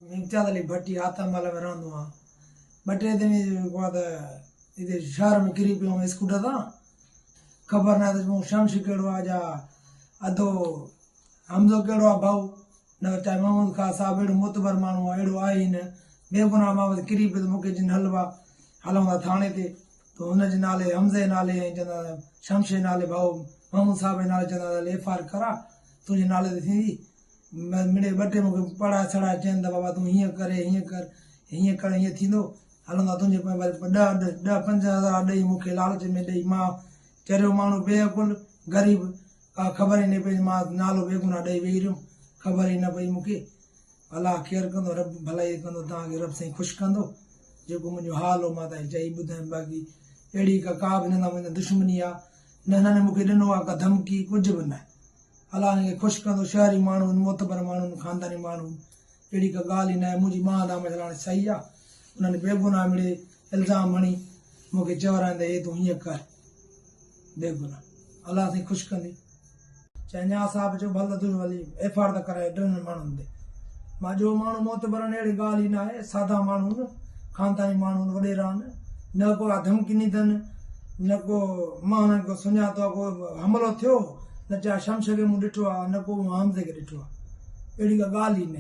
मिर्चादली भट्टी आतमल में रहंदो आहियां। 2-3 दिन को बाद इते शहर में किरी पियो स्कूटर तां ख़बर न त मूं शमश कहिड़ो आहे जा अधो हमज़ो कहिड़ो आहे भाऊ न चाहे महमूद खां साहिबु अहिड़ो मुतबर माण्हू आहे अहिड़ो आहे ई न बेगुनाह मां वटि किरी पियो त मूंखे जिन हलवा हलूं था थाणे ते त हुनजे नाले हमज़े नाले ऐं चवंदा शमश जे नाले भाऊ महमूद साहिब जे नाले चवंदा FIR करा तुंहिंजे नाले ते थींदी मिड़े 2-टे मूंखे पढ़ाए छड़ाए चवनि त बाबा तूं हीअं करे हीअं कर हीअं थींदो हलंदा तुंहिंजे वरी 10-15 हज़ार ॾेई मूंखे लालच में ॾेई मां चरियो माण्हू बेअकुल ग़रीब का ख़बर ई न पई मां नालो बेगुनाह ॾेई वेही रहियुमि ख़बर ई न पई मूंखे अलाह ख़ैरु कंदो रब भलाई कंदो तव्हांखे रब साईं ख़ुशि कंदो जेको मुंहिंजो हाल हो मां तव्हांखे चई ॿुधायमि बाक़ी अहिड़ी का बि न मुंहिंजी दुश्मनी आहे न हिननि मूंखे ॾिनो आहे का धमकी कुझु बि न अलाह हिनखे ख़ुशि कंदो शहरी माण्हू मोतबर माण्हू ख़ानदानी माण्हू अहिड़ी का ॻाल्हि ई न आहे मुंहिंजी मां दाम हाणे सही आहे उन्हनि बेगुनाह मिड़े इल्ज़ाम हणी मूंखे चवराईंदा हे तूं हीअं कर बेगुनाह अलाह साईं ख़ुशि कंदी चाहे न्या साहिबु चयो भले तुंहिंजो हली FIR त कराए 2 माण्हुनि ते मां जो माण्हू मोतबर आहिनि अहिड़ी ॻाल्हि ई न आहे सादा माण्हू आहिनि ख़ानदानी माण्हू आहिनि वॾेरा आहिनि न को धमकी नी अथनि न को मां हुननि खे सुञातो आहे को हमिलो थियो न चाहे शमश खे मूं ॾिठो आहे न को हमज़े खे ॾिठो आहे अहिड़ी का ॻाल्हि ई न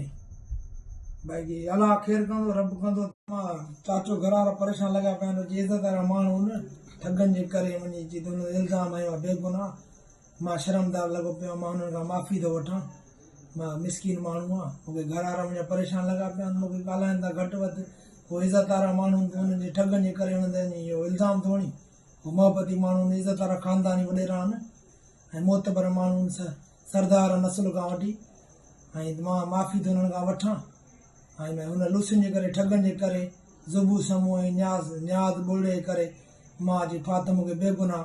बाक़ी अलाह ख़ैरु कंदो रब कंदो मां चाचो घर वारा परेशान लॻा पिया आहिनि इज़त वारा माण्हू आहिनि ठगनि जे करे वञी अची त हुन इल्ज़ाम हयो आहे बेगुनाह मां शर्मदार लॻो पियो मां हुननि खां माफ़ी थो वठां मां मिसकीन माण्हू आहियां मूंखे घर वारा मुंहिंजा परेशान लॻा पिया आहिनि मूंखे ॻाल्हाइनि था घटि वधि उहे इज़त वारा माण्हू हुननि जे ठगनि जे करे हुननि ते इहो इल्ज़ाम थो हणी उहे मोहबती माण्हू इज़त वारा ख़ानदानी वॾेरा आहिनि ऐं मोतबर माण्हू सरदार नस्ल खां वठी ऐं मां माफ़ी थो हुननि खां वठां ऐं हुन लुसियुनि जे करे ठगनि जे करे ज़ुबू समूह ऐं न्याज़ ॿोड़े करे मां जी फात मूंखे बेगुनाह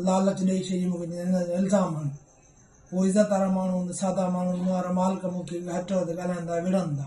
लालच ॾेई छॾी मूंखे इल्ज़ाम हणी उहे इज़त वारा माण्हू सादा माण्हू वारा मालिक मूंखे हट वधि ॻाल्हाईंदा विढ़ंदा